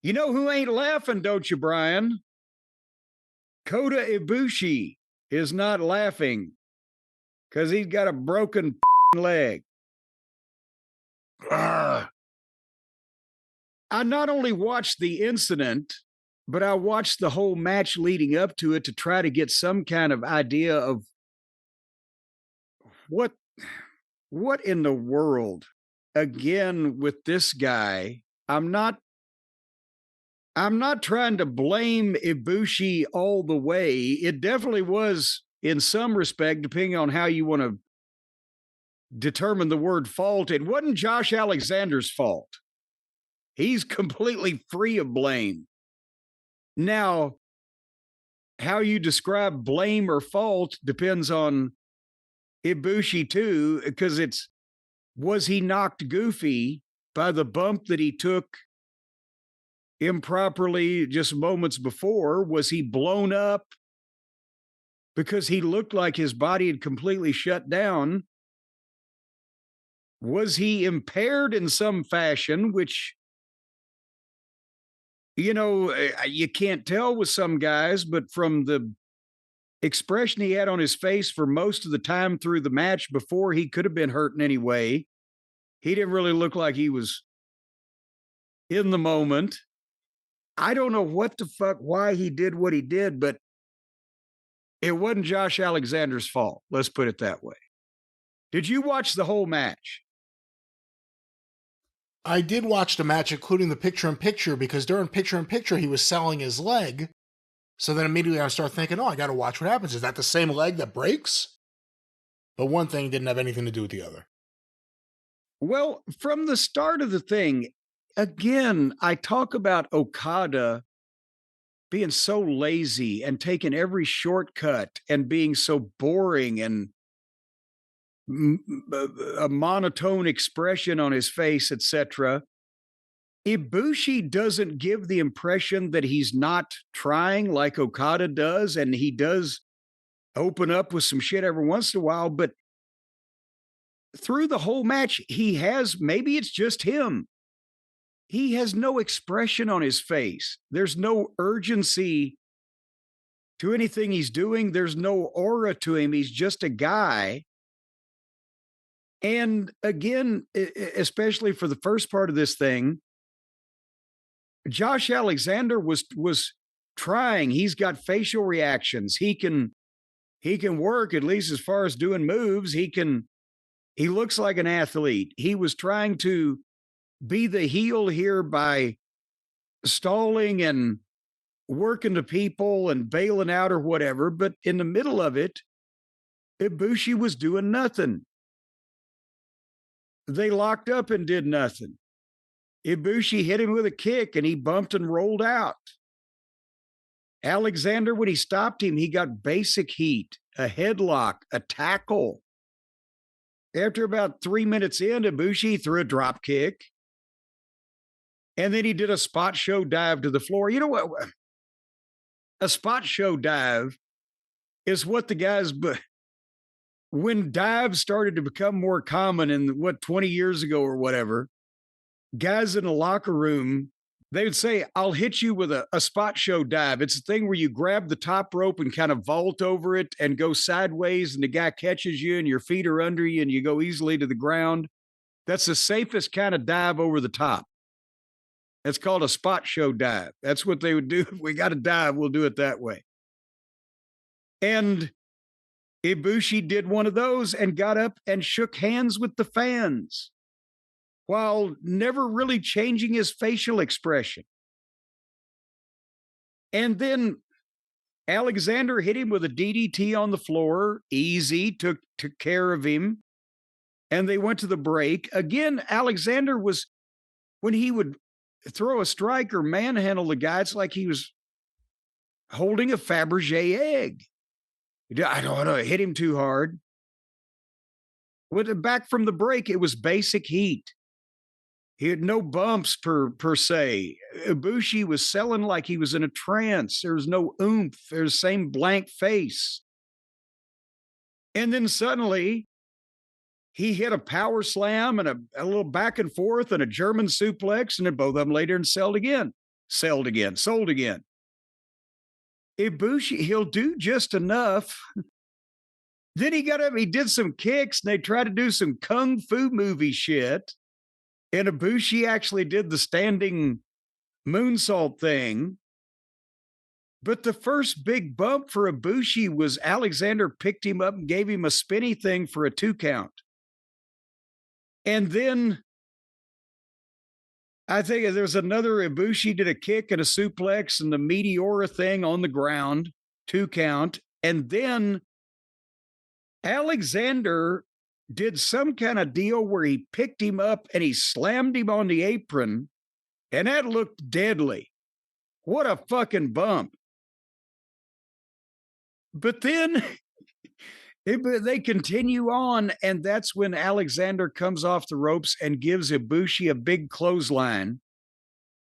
You know who ain't laughing, don't you, Brian? Kota Ibushi is not laughing because he's got a broken leg. I not only watched the incident, but I watched the whole match leading up to it to try to get some kind of idea of what in the world. Again, with this guy, I'm not trying to blame Ibushi all the way. It definitely was, in some respect, depending on how you want to determine the word fault. It wasn't Josh Alexander's fault. He's completely free of blame. Now, how you describe blame or fault depends on Ibushi too, because was he knocked goofy by the bump that he took improperly just moments before? Was he blown up because he looked like his body had completely shut down? Was he impaired in some fashion, which, you can't tell with some guys, but from the expression he had on his face for most of the time through the match before he could have been hurt in any way, he didn't really look like he was in the moment. I don't know why he did what he did, but it wasn't Josh Alexander's fault. Let's put it that way. Did you watch the whole match? I did watch the match, including the picture-in-picture, because during picture-in-picture, he was selling his leg. So then immediately I start thinking, I got to watch what happens. Is that the same leg that breaks? But one thing didn't have anything to do with the other. Well, from the start of the thing, again, I talk about Okada being so lazy and taking every shortcut and being so boring and a monotone expression on his face, etc. Ibushi doesn't give the impression that he's not trying like Okada does, and he does open up with some shit every once in a while, but through the whole match, maybe it's just him. He has no expression on his face. There's no urgency to anything he's doing. There's no aura to him. He's just a guy. And again, especially for the first part of this thing, Josh Alexander was trying. He's got facial reactions. He can work, at least as far as doing moves. He looks like an athlete. He was trying to be the heel here by stalling and working to people and bailing out or whatever. But in the middle of it, Ibushi was doing nothing. They locked up and did nothing. Ibushi hit him with a kick and he bumped and rolled out. Alexander, when he stopped him, he got basic heat, a headlock, a tackle. After about 3 minutes in, Ibushi threw a drop kick. And then he did a spot show dive to the floor. You know what? A spot show dive is what the guys... When dives started to become more common in 20 years ago or whatever, guys in the locker room, they would say, I'll hit you with a spot show dive. It's a thing where you grab the top rope and kind of vault over it and go sideways, and the guy catches you and your feet are under you and you go easily to the ground. That's the safest kind of dive over the top. That's called a spot show dive. That's what they would do. If we got to dive, we'll do it that way. And Ibushi did one of those and got up and shook hands with the fans while never really changing his facial expression. And then Alexander hit him with a DDT on the floor. Easy, took care of him. And they went to the break. Again, Alexander was, when he would throw a strike or manhandle the guy, it's like he was holding a Fabergé egg. I don't know, hit him too hard. Back from the break, it was basic heat. He had no bumps per se. Ibushi was selling like he was in a trance. There was no oomph. There's the same blank face. And then suddenly, he hit a power slam and a little back and forth and a German suplex, and then both of them later and sold again. sold again. Ibushi, he'll do just enough. Then he got up, he did some kicks, and they tried to do some kung fu movie shit. And Ibushi actually did the standing moonsault thing. But the first big bump for Ibushi was Alexander picked him up and gave him a spinny thing for a 2 count. And then I think there's another Ibushi did a kick and a suplex and the Meteora thing on the ground, 2 count. And then Alexander did some kind of deal where he picked him up and he slammed him on the apron, and that looked deadly. What a fucking bump. But then they continue on, and that's when Alexander comes off the ropes and gives Ibushi a big clothesline.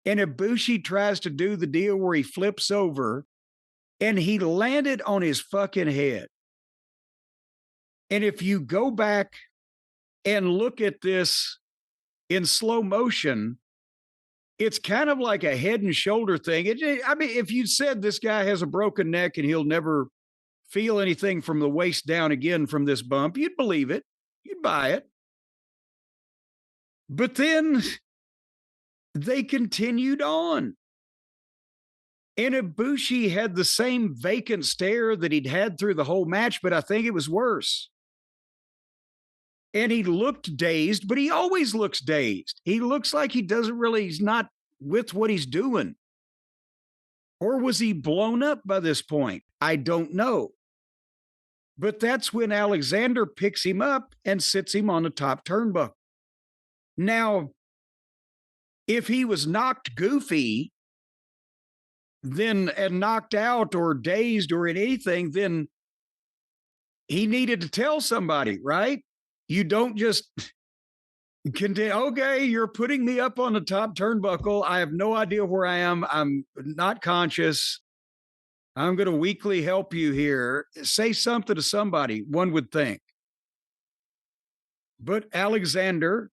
And Ibushi tries to do the deal where he flips over, and he landed on his fucking head. And if you go back and look at this in slow motion, it's kind of like a head and shoulder thing. I mean, if you said this guy has a broken neck and he'll never feel anything from the waist down again from this bump, you'd believe it. You'd buy it. But then they continued on. And Ibushi had the same vacant stare that he'd had through the whole match, but I think it was worse. And he looked dazed, but he always looks dazed. He looks like he's not with what he's doing. Or was he blown up by this point? I don't know. But that's when Alexander picks him up and sits him on the top turnbuckle. Now, if he was knocked goofy, then and knocked out or dazed or in anything, then he needed to tell somebody, right? You don't just continue, okay, you're putting me up on the top turnbuckle. I have no idea where I am. I'm not conscious. I'm going to weakly help you here. Say something to somebody, one would think. But Alexander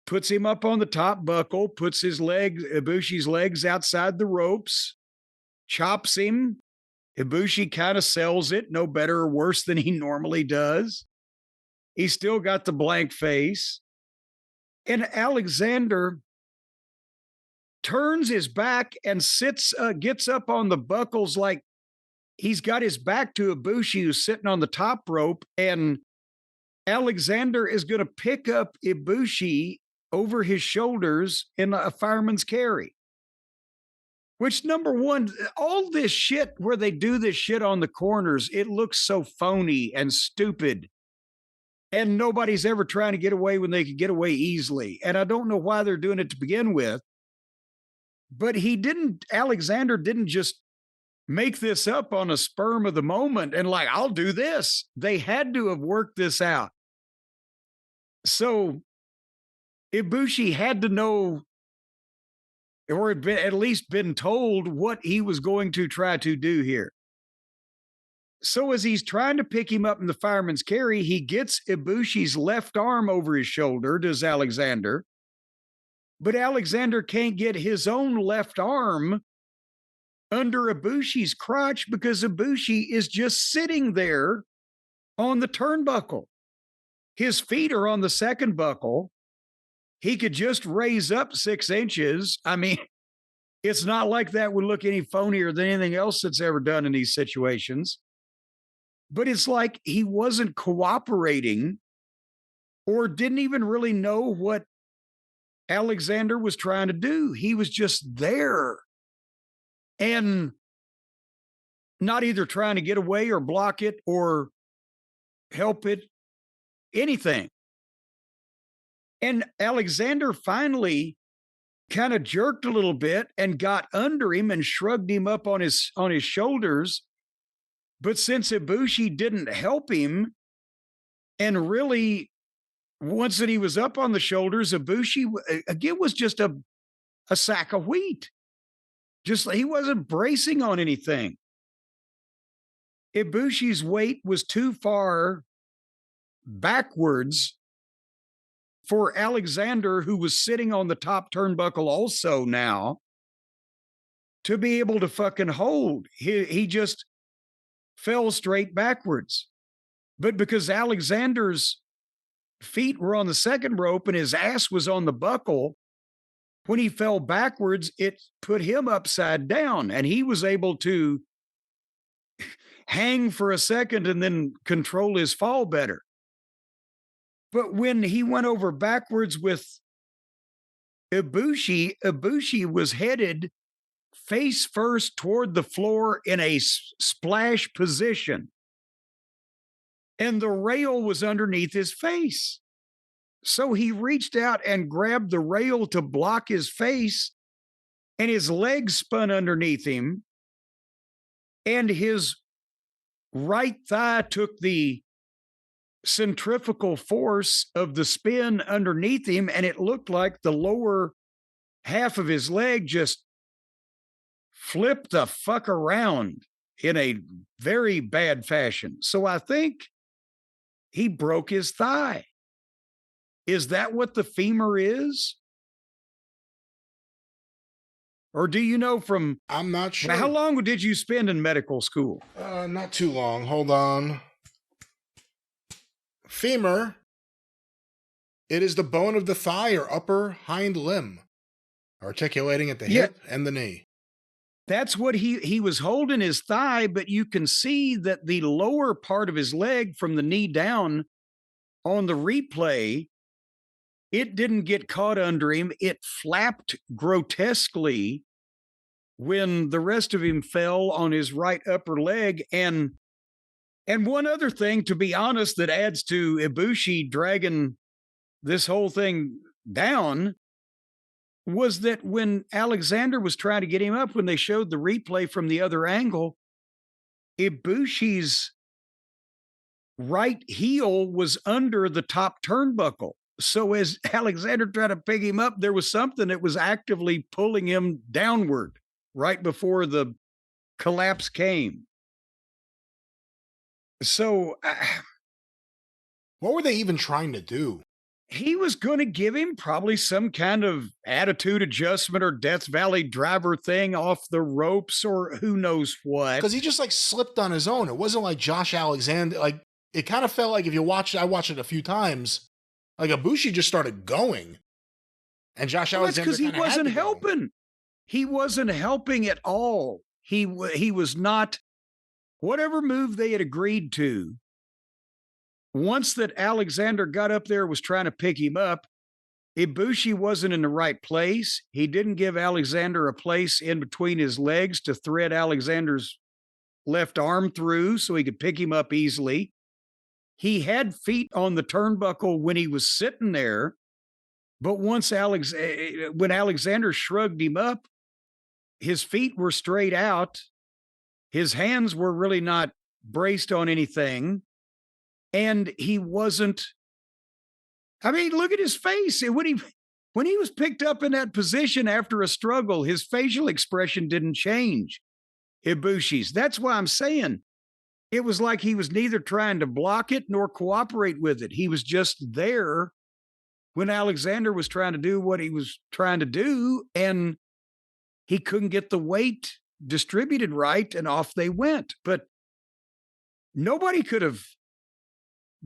puts him up on the top buckle, puts Ibushi's legs outside the ropes, chops him. Ibushi kind of sells it, no better or worse than he normally does. He's still got the blank face. And Alexander turns his back and gets up on the buckles like he's got his back to Ibushi, who's sitting on the top rope. And Alexander is going to pick up Ibushi over his shoulders in a fireman's carry. Which, number one, all this shit where they do this shit on the corners, it looks so phony and stupid. And nobody's ever trying to get away when they could get away easily. And I don't know why they're doing it to begin with. But Alexander didn't just make this up on a spur of the moment and like, I'll do this. They had to have worked this out. So Ibushi had to know, or had at least been told what he was going to try to do here. So as he's trying to pick him up in the fireman's carry, he gets Ibushi's left arm over his shoulder, does Alexander. But Alexander can't get his own left arm under Ibushi's crotch because Ibushi is just sitting there on the turnbuckle. His feet are on the second buckle. He could just raise up 6 inches. I mean, it's not like that would look any phonier than anything else that's ever done in these situations. But it's like he wasn't cooperating or didn't even really know what Alexander was trying to do. He was just there and not either trying to get away or block it or help it, anything. And Alexander finally kind of jerked a little bit and got under him and shrugged him up on his shoulders. But since Ibushi didn't help him, and really, once that he was up on the shoulders, Ibushi, again, was just a sack of wheat. Just, he wasn't bracing on anything. Ibushi's weight was too far backwards for Alexander, who was sitting on the top turnbuckle also now. to be able to fucking hold. He just fell straight backwards. But because Alexander's feet were on the second rope and his ass was on the buckle, when he fell backwards, it put him upside down, and he was able to hang for a second and then control his fall better. But when he went over backwards with Ibushi, Ibushi was headed face first toward the floor in a splash position. And the rail was underneath his face. So he reached out and grabbed the rail to block his face, and his legs spun underneath him, and his right thigh took the centrifugal force of the spin underneath him, and it looked like the lower half of his leg just flipped the fuck around in a very bad fashion. So I think he broke his thigh. Is that what the femur is? Or do you know from... I'm not sure. Now, how long did you spend in medical school? Not too long. Hold on. Femur. It is the bone of the thigh or upper hind limb, articulating at the hip and the knee. That's what he was holding his thigh, but you can see that the lower part of his leg from the knee down on the replay, it didn't get caught under him. It flapped grotesquely when the rest of him fell on his right upper leg. And one other thing, to be honest, that adds to Ibushi dragging this whole thing down was that when Alexander was trying to get him up, when they showed the replay from the other angle, Ibushi's right heel was under the top turnbuckle. So as Alexander tried to pick him up, there was something that was actively pulling him downward right before the collapse came. So what were they even trying to do? He was going to give him probably some kind of attitude adjustment or Death Valley driver thing off the ropes or who knows what. Because he just like slipped on his own. It wasn't like Josh Alexander. Like it kind of felt like if you watch it, I watched it a few times. Like Ibushi just started going, and Josh Alexander. That's because he wasn't helping. He wasn't helping at all. He was not. Whatever move they had agreed to. Once that Alexander got up there, was trying to pick him up, Ibushi wasn't in the right place. He didn't give Alexander a place in between his legs to thread Alexander's left arm through so he could pick him up easily. He had feet on the turnbuckle when he was sitting there, but once when Alexander shrugged him up, his feet were straight out. His hands were really not braced on anything. And he wasn't, I mean, look at his face. When he was picked up in that position after a struggle, his facial expression didn't change. Ibushi's. That's why I'm saying it was like he was neither trying to block it nor cooperate with it. He was just there when Alexander was trying to do what he was trying to do, and he couldn't get the weight distributed right, and off they went. But nobody could have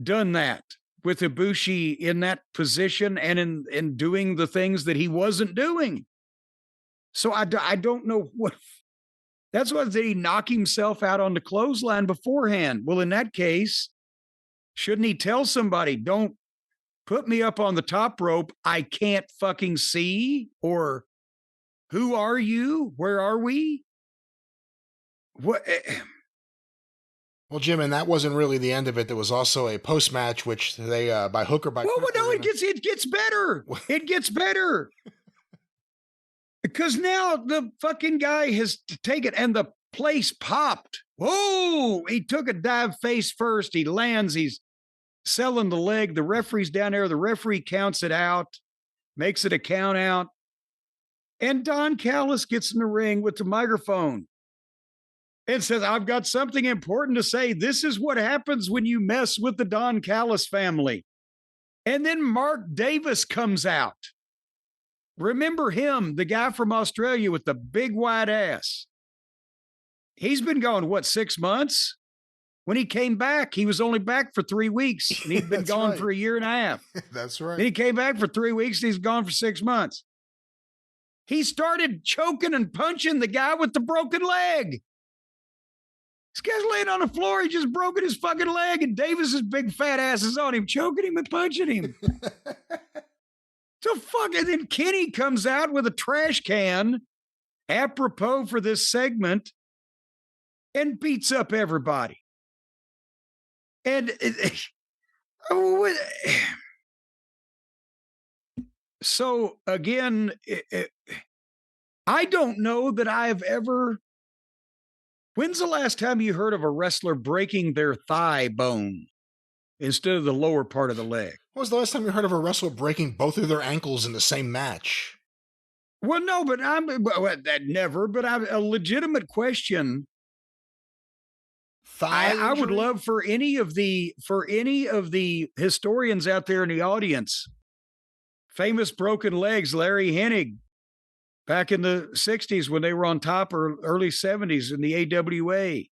done that with Ibushi in that position and in doing the things that he wasn't doing. So I don't know what. That's why did he knock himself out on the clothesline beforehand? Well, in that case, shouldn't he tell somebody, don't put me up on the top rope, I can't fucking see? Or who are you? Where are we? What? Well, Jim, and that wasn't really the end of it. There was also a post-match, which they, by hook or by crook. Well, no, it gets better. It gets better. Because now the fucking guy has taken, and the place popped. Whoa! He took a dive face first. He lands. He's selling the leg. The referee's down there. The referee counts it out, makes it a count out. And Don Callis gets in the ring with the microphone and says, I've got something important to say. This is what happens when you mess with the Don Callis family. And then Mark Davis comes out. Remember him, the guy from Australia with the big white ass. He's been gone, what, 6 months? When he came back, he was only back for 3 weeks, and he'd been gone for a year and a half. That's right. Then he came back for 3 weeks, and he's gone for 6 months. He started choking and punching the guy with the broken leg. This guy's laying on the floor. He just broken his fucking leg, and Davis's big fat ass is on him, choking him and punching him. So fuck. And then Kenny comes out with a trash can, apropos for this segment, and beats up everybody. And so again, I don't know that I've ever. When's the last time you heard of a wrestler breaking their thigh bone instead of the lower part of the leg? When was the last time you heard of a wrestler breaking both of their ankles in the same match? Well, no, but never. But a legitimate question. I would love for any of the historians out there in the audience, famous broken legs, Larry Hennig, back in the 60s when they were on top, or early 70s in the AWA.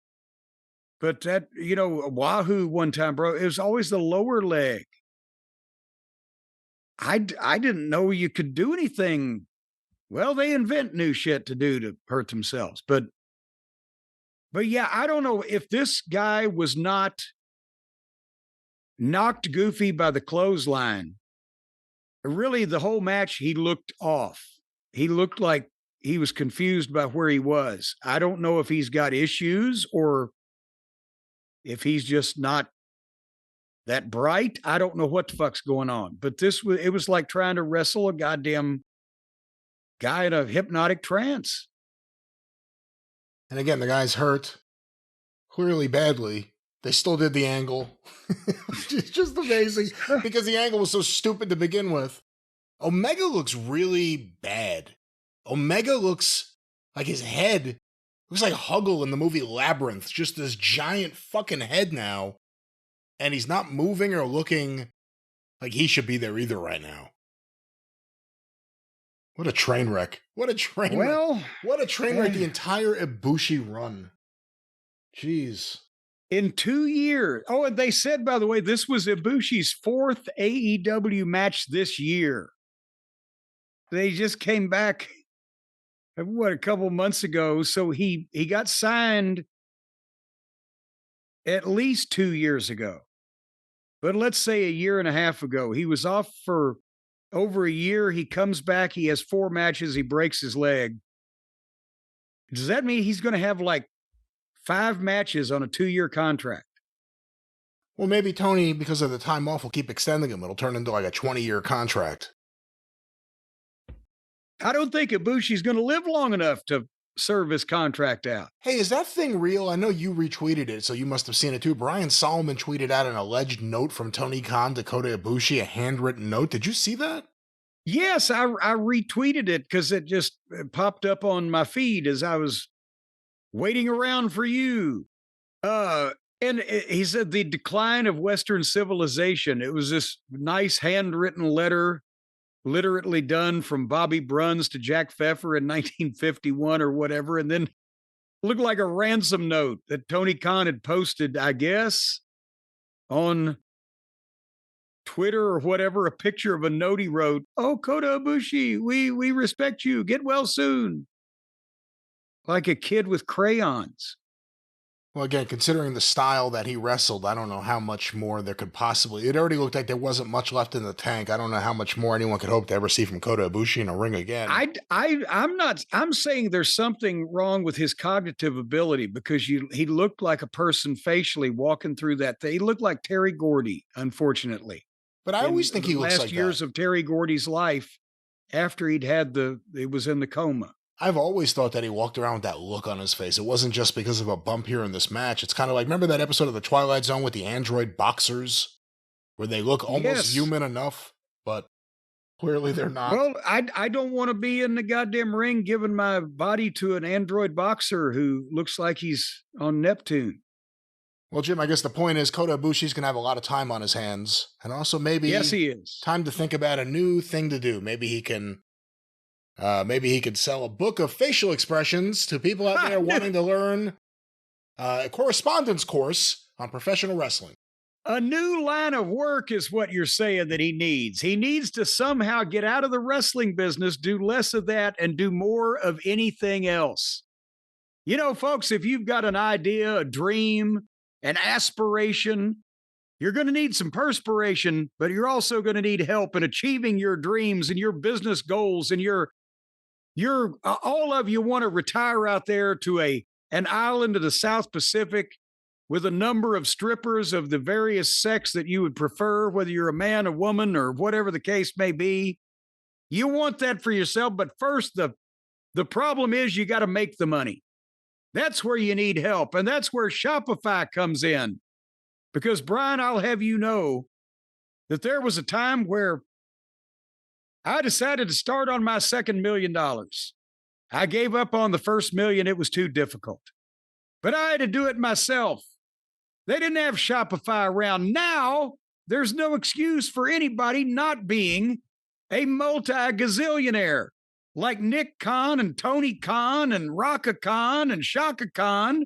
But that, Wahoo one time, bro, it was always the lower leg. I didn't know you could do anything. Well, they invent new shit to do to hurt themselves. But yeah, I don't know if this guy was not knocked goofy by the clothesline. Really, the whole match, he looked off. He looked like he was confused by where he was. I don't know if he's got issues or if he's just not that bright. I don't know what the fuck's going on. But it was like trying to wrestle a goddamn guy in a hypnotic trance. And again, the guy's hurt, clearly badly. They still did the angle. It's just amazing because the angle was so stupid to begin with. Omega looks really bad. Omega looks like his head looks like Huggle in the movie Labyrinth, just this giant fucking head now. And he's not moving or looking like he should be there either right now. What a train wreck. What a train wreck. What a train wreck the entire Ibushi run. Jeez. In 2 years. Oh, and they said, by the way, this was Ibushi's 4th AEW match this year. They just came back, a couple months ago. So he got signed at least 2 years ago. But let's say a year and a half ago. He was off for over a year. He comes back. He has 4 matches. He breaks his leg. Does that mean he's going to have like 5 matches on a 2-year contract? Well, maybe Tony, because of the time off, will keep extending him. It'll turn into like a 20-year contract. I don't think Ibushi's going to live long enough to serve his contract out. Hey, is that thing real? I know you retweeted it, so you must have seen it too. Brian Solomon tweeted out an alleged note from Tony Khan to Kota Ibushi, a handwritten note. Did you see that? Yes, I retweeted it because it just popped up on my feed as I was waiting around for you. And he said the decline of Western civilization. It was this nice handwritten letter, literally done from Bobby Bruns to Jack Pfeffer in 1951 or whatever. And then looked like a ransom note that Tony Khan had posted, I guess, on Twitter or whatever, a picture of a note he wrote. Oh, Kota Ibushi, we respect you. Get well soon. Like a kid with crayons. Well, again, considering the style that he wrestled, I don't know how much more there could possibly... It already looked like there wasn't much left in the tank. I don't know how much more anyone could hope to ever see from Kota Ibushi in a ring again. I'm saying there's something wrong with his cognitive ability because he looked like a person facially walking through that thing. He looked like Terry Gordy, unfortunately. But I always think he looks like last years of Terry Gordy's life after he was in the coma. I've always thought that he walked around with that look on his face. It wasn't just because of a bump here in this match. It's kind of like, remember that episode of The Twilight Zone with the android boxers? Where they look almost human enough, but clearly they're not. Well, I don't want to be in the goddamn ring giving my body to an android boxer who looks like he's on Neptune. Well, Jim, I guess the point is Kota Ibushi's going to have a lot of time on his hands. And also maybe yes, he is. Time to think about a new thing to do. Maybe he can Maybe he could sell a book of facial expressions to people out there wanting to learn a correspondence course on professional wrestling. A new line of work is what you're saying that he needs. He needs to somehow get out of the wrestling business, do less of that, and do more of anything else. You know, folks, if you've got an idea, a dream, an aspiration, you're going to need some perspiration, but you're also going to need help in achieving your dreams and your business goals. And all of you want to retire out there to an island of the South Pacific with a number of strippers of the various sex that you would prefer, whether you're a man, a woman, or whatever the case may be. You want that for yourself, but first, the problem is you got to make the money. That's where you need help, and that's where Shopify comes in. Because, Brian, I'll have you know that there was a time where I decided to start on my second $1 million. I gave up on the first $1 million. It was too difficult. But I had to do it myself. They didn't have Shopify around. Now, there's no excuse for anybody not being a multi-gazillionaire like Nick Khan and Tony Khan and Raka Khan and Shaka Khan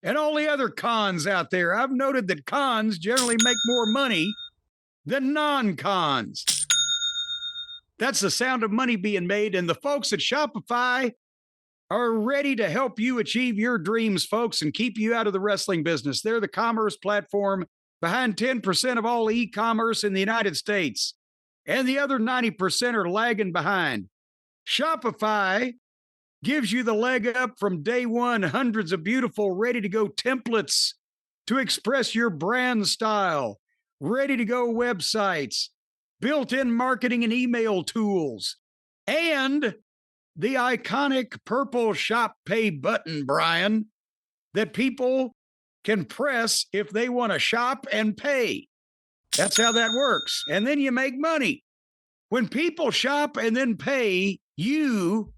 and all the other cons out there. I've noted that cons generally make more money than non-cons. That's the sound of money being made, and the folks at Shopify are ready to help you achieve your dreams, folks, and keep you out of the wrestling business. They're the commerce platform behind 10% of all e-commerce in the United States, and the other 90% are lagging behind. Shopify gives you the leg up from day one, hundreds of beautiful, ready-to-go templates to express your brand style, ready-to-go websites, built-in marketing and email tools, and the iconic purple Shop Pay button, Brian, that people can press if they want to shop and pay. That's how that works. And then you make money. When people shop and then pay, you,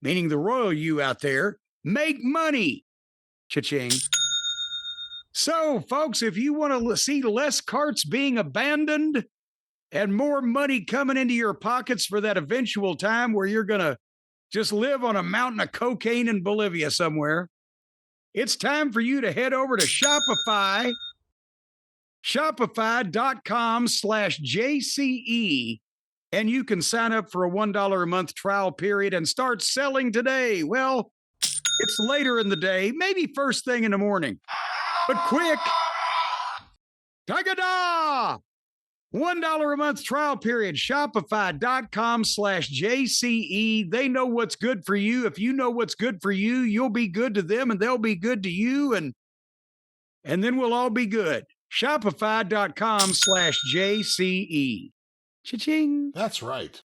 meaning the royal you out there, make money. Cha-ching. So, folks, if you want to see less carts being abandoned and more money coming into your pockets for that eventual time where you're going to just live on a mountain of cocaine in Bolivia somewhere, it's time for you to head over to Shopify, shopify.com/JCE, and you can sign up for a $1 a month trial period and start selling today. Well, it's later in the day, maybe first thing in the morning, but quick. Tagada! $1 a month trial period, shopify.com/JCE. They know what's good for you. If you know what's good for you, you'll be good to them and they'll be good to you. And then we'll all be good. Shopify.com/JCE. Cha-ching. That's right.